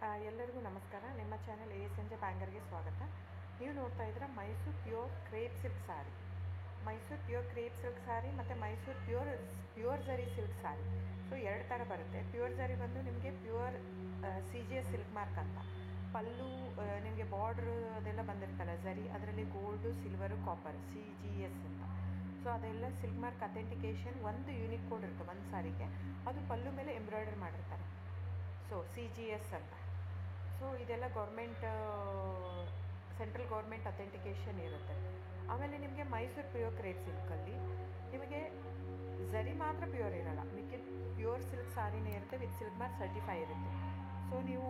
ಎಲ್ಲರಿಗೂ ನಮಸ್ಕಾರ. ನಿಮ್ಮ ಚಾನೆಲ್ ASNJ ಬ್ಯಾಂಗರ್ಗೆ ಸ್ವಾಗತ. ನೀವು ನೋಡ್ತಾ ಇದ್ದೀರಾ ಮೈಸೂರು ಪ್ಯೂರ್ ಕ್ರೇಪ್ ಸಿಲ್ಕ್ ಸಾರಿ. ಮೈಸೂರು ಪ್ಯೂರ್ ಕ್ರೇಪ್ ಸಿಲ್ಕ್ ಸಾರಿ ಮತ್ತು ಮೈಸೂರು ಪ್ಯೂರ್ ಝರಿ ಸಿಲ್ಕ್ ಸಾರಿ. ಸೊ ಎರಡು ಥರ ಬರುತ್ತೆ. ಪ್ಯೂರ್ ಝರಿ ಬಂದು ನಿಮಗೆ ಪ್ಯೂರ್ CGS ಸಿಲ್ಕ್ ಮಾರ್ಕ್ ಅಂತ. ಪಲ್ಲು ನಿಮಗೆ ಬಾರ್ಡ್ರು ಅದೆಲ್ಲ ಬಂದಿರ್ತಲ್ಲ ಝರಿ, ಅದರಲ್ಲಿ ಗೋಲ್ಡು, ಸಿಲ್ವರು, ಕಾಪರ್ CGS ಅಂತ. ಸೊ ಅದೆಲ್ಲ ಸಿಲ್ಕ್ ಮಾರ್ಕ್ ಅಥೆಂಟಿಕೇಷನ್ ಒಂದು ಯೂನಿಕ್ ಕೋಡ್ ಇರುತ್ತೆ ಒಂದು ಸಾರಿಗೆ. ಅದು ಪಲ್ಲು ಮೇಲೆ ಎಂಬ್ರಾಯ್ಡರ್ ಮಾಡಿರ್ತಾರೆ. ಸೊ CGS ಅಂತ. ಸೊ ಇದೆಲ್ಲ ಸೆಂಟ್ರಲ್ ಗೌರ್ಮೆಂಟ್ ಅಥೆಂಟಿಕೇಷನ್ ಇರುತ್ತೆ. ಆಮೇಲೆ ನಿಮಗೆ ಮೈಸೂರು ಪ್ಯೂರ್ ಕ್ರೇಪ್ ಸಿಲ್ಕಲ್ಲಿ ನಿಮಗೆ ಝರಿ ಮಾತ್ರ ಪ್ಯೂರ್ ಇರೋಲ್ಲ, ಮಿಕ್ಕಿದ ಪ್ಯೂರ್ ಸಿಲ್ಕ್ ಸಾರಿನೇ ಇರುತ್ತೆ, ವಿತ್ ಸಿಲ್ಕ್ ಮಾರ್ಕ್ ಸರ್ಟಿಫೈ ಇರುತ್ತೆ. ಸೊ ನೀವು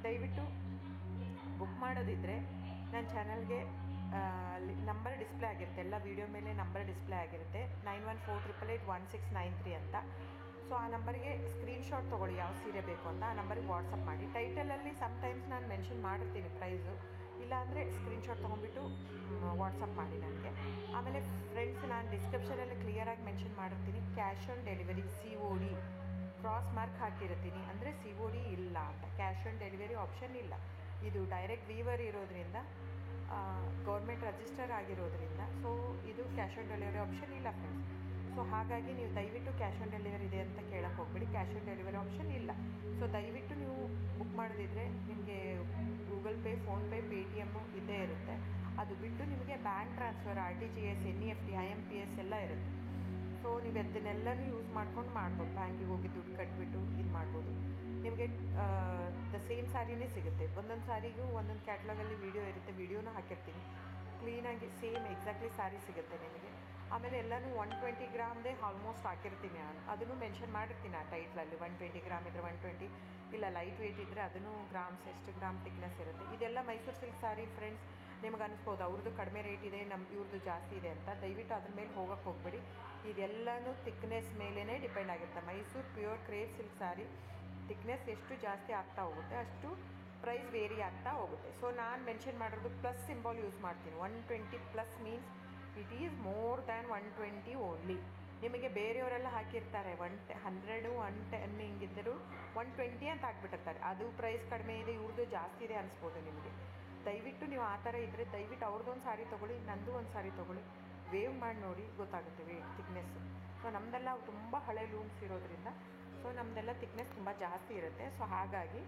ದಯವಿಟ್ಟು ಬುಕ್ ಮಾಡೋದಿದ್ದರೆ ನನ್ನ ಚಾನಲ್ಗೆ ನಂಬರ್ ಡಿಸ್ಪ್ಲೇ ಆಗಿರುತ್ತೆ, ಎಲ್ಲ ವೀಡಿಯೋ ಮೇಲೆ ನಂಬರ್ ಡಿಸ್ಪ್ಲೇ ಆಗಿರುತ್ತೆ, 9148881693 ಅಂತ. ಸೊ ಆ ನಂಬರ್ಗೆ ಸ್ಕ್ರೀನ್ಶಾಟ್ ತೊಗೊಳ್ಳಿ ಯಾವ ಸೀರೆ ಬೇಕು ಅಂತ, ಆ ನಂಬರ್ಗೆ ವಾಟ್ಸಪ್ ಮಾಡಿ. ಟೈಟಲಲ್ಲಿ ಸಮ್ಟೈಮ್ಸ್ ನಾನು ಮೆನ್ಷನ್ ಮಾಡಿರ್ತೀನಿ ಪ್ರೈಸು, ಇಲ್ಲಾಂದರೆ ಸ್ಕ್ರೀನ್ಶಾಟ್ ತೊಗೊಂಡ್ಬಿಟ್ಟು ವಾಟ್ಸಪ್ ಮಾಡಿ ನನಗೆ. ಆಮೇಲೆ ಫ್ರೆಂಡ್ಸ್, ನಾನು ಡಿಸ್ಕ್ರಿಪ್ಷನಲ್ಲಿ ಕ್ಲಿಯರಾಗಿ ಮೆನ್ಷನ್ ಮಾಡಿರ್ತೀನಿ, cash on delivery COD cross mark ಹಾಕಿರ್ತೀನಿ, ಅಂದರೆ COD ಇಲ್ಲ ಅಂತ. ಕ್ಯಾಶ್ ಆನ್ ಡೆಲಿವರಿ ಆಪ್ಷನ್ ಇಲ್ಲ. ಇದು ಡೈರೆಕ್ಟ್ ವೀವರ್ ಇರೋದ್ರಿಂದ, ಗೌರ್ಮೆಂಟ್ ರಿಜಿಸ್ಟರ್ ಆಗಿರೋದ್ರಿಂದ, ಸೊ ಇದು ಕ್ಯಾಶ್ ಆನ್ ಡೆಲಿವರಿ ಆಪ್ಷನ್ ಇಲ್ಲ ಫ್ರೆಂಡ್ಸ್. ಸೊ ಹಾಗಾಗಿ ನೀವು ದಯವಿಟ್ಟು ಕ್ಯಾಶ್ ಆನ್ ಡೆಲಿವರಿ ಇದೆ ಅಂತ ಕೇಳಕ್ಕೆ ಹೋಗ್ಬೇಡಿ, ಕ್ಯಾಶ್ ಆನ್ ಡೆಲಿವರಿ ಆಪ್ಷನ್ ಇಲ್ಲ. ಸೊ ದಯವಿಟ್ಟು ನೀವು ಬುಕ್ ಮಾಡೋದಿದ್ರೆ ನಿಮಗೆ ಗೂಗಲ್ ಪೇ, ಫೋನ್ಪೇ, Paytm ಇದ್ದೇ ಇರುತ್ತೆ. ಅದು ಬಿಟ್ಟು ನಿಮಗೆ bank transfer, RTGS, NEFT, IMPS ಎಲ್ಲ ಇರುತ್ತೆ. ಸೊ ನೀವು ಅದನ್ನೆಲ್ಲನೂ ಯೂಸ್ ಮಾಡ್ಕೊಂಡು ಮಾಡ್ಬೋದು. ಬ್ಯಾಂಕಿಗೆ ಹೋಗಿ ದುಡ್ಡು ಕಟ್ಬಿಟ್ಟು ಇದು ಮಾಡ್ಬೋದು. ನಿಮಗೆ ದ ಸೇಮ್ ಸ್ಯಾರಿನೇ ಸಿಗುತ್ತೆ. ಒಂದೊಂದು ಸಾರಿಗೂ ಒಂದೊಂದು ಕ್ಯಾಟ್ಲಾಗಲ್ಲಿ ವೀಡಿಯೋ ಇರುತ್ತೆ, ವೀಡಿಯೋನೂ ಹಾಕಿರ್ತೀನಿ. ಕ್ಲೀನಾಗಿ ಸೇಮ್ ಎಕ್ಸಾಕ್ಟ್ಲಿ ಸ್ಯಾರಿ ಸಿಗುತ್ತೆ ನಿಮಗೆ. ಆಮೇಲೆ ಎಲ್ಲನೂ 120 ಗ್ರಾಮ್ದೇ ಆಲ್ಮೋಸ್ಟ್ ಹಾಕಿರ್ತೀನಿ ನಾನು, ಅದನ್ನು ಮೆನ್ಷನ್ ಮಾಡಿರ್ತೀನಿ ಆ ಟೈಟ್ಲಲ್ಲಿ. 120 ಗ್ರಾಮ್ ಇದ್ದರೆ 120, ಇಲ್ಲ ಲೈಟ್ ವೆಯ್ಟ್ ಇದ್ದರೆ ಅದನ್ನು ಗ್ರಾಮ್ಸ್ ಎಷ್ಟು ಗ್ರಾಮ್ ಥಿಕ್ನೆಸ್ ಇರುತ್ತೆ. ಇದೆಲ್ಲ ಮೈಸೂರು ಸಿಲ್ಕ್ ಸಾರಿ ಫ್ರೆಂಡ್ಸ್. ನಿಮ್ಗೆ ಅನಿಸ್ಬೋದು ಅವ್ರದ್ದು ಕಡಿಮೆ ರೇಟ್ ಇದೆ, ಇವ್ರದ್ದು ಜಾಸ್ತಿ ಇದೆ ಅಂತ. ದಯವಿಟ್ಟು ಅದ್ರ ಮೇಲೆ ಹೋಗೋಕ್ಕೆ ಹೋಗಬೇಡಿ. ಇದೆಲ್ಲನೂ ಥಿಕ್ನೆಸ್ ಮೇಲೇ ಡಿಪೆಂಡ್ ಆಗಿರುತ್ತೆ. ಮೈಸೂರು ಪ್ಯೂರ್ ಕ್ರೇಪ್ ಸಿಲ್ಕ್ ಸಾರಿ ಥಿಕ್ನೆಸ್ ಎಷ್ಟು ಜಾಸ್ತಿ ಆಗ್ತಾ ಹೋಗುತ್ತೆ ಅಷ್ಟು ಪ್ರೈಸ್ ವೇರಿ ಆಗ್ತಾ ಹೋಗುತ್ತೆ. ಸೊ ನಾನು ಮೆನ್ಷನ್ ಮಾಡಿರೋದು ಪ್ಲಸ್ ಸಿಂಬಲ್ ಯೂಸ್ ಮಾಡ್ತೀನಿ. 120 plus means it is more than 120 only. ನಿಮಗೆ ಬೇರೆಯವರೆಲ್ಲ ಹಾಕಿರ್ತಾರೆ 100, 110 ಹಿಂಗಿದ್ದರೂ 120 ಅಂತ ಹಾಕ್ಬಿಟ್ಟಿರ್ತಾರೆ. ಅದು ಪ್ರೈಸ್ ಕಡಿಮೆ ಇದೆ, ಇವ್ರದ್ದು ಜಾಸ್ತಿ ಇದೆ ಅನಿಸ್ಬೋದು ನಿಮಗೆ. ದಯವಿಟ್ಟು ನೀವು ಆ ಥರ ಇದ್ದರೆ ದಯವಿಟ್ಟು ಅವ್ರದ್ದೊಂದು ಸಾರಿ ತೊಗೊಳ್ಳಿ, ನಂದು ಒಂದು ಸಾರಿ ತೊಗೊಳ್ಳಿ, ವೇವ್ ಮಾಡಿ ನೋಡಿ, ಗೊತ್ತಾಗುತ್ತೆ ಥಿಕ್ನೆಸ್ಸು. ಸೊ ನಮ್ಮದೆಲ್ಲ ತುಂಬ ಹಳೆ ಲೂಮ್ಸ್ ಇರೋದ್ರಿಂದ, ಸೊ ನಮ್ಮದೆಲ್ಲ ಥಿಕ್ನೆಸ್ ತುಂಬ ಜಾಸ್ತಿ ಇರುತ್ತೆ. ಸೊ ಹಾಗಾಗಿ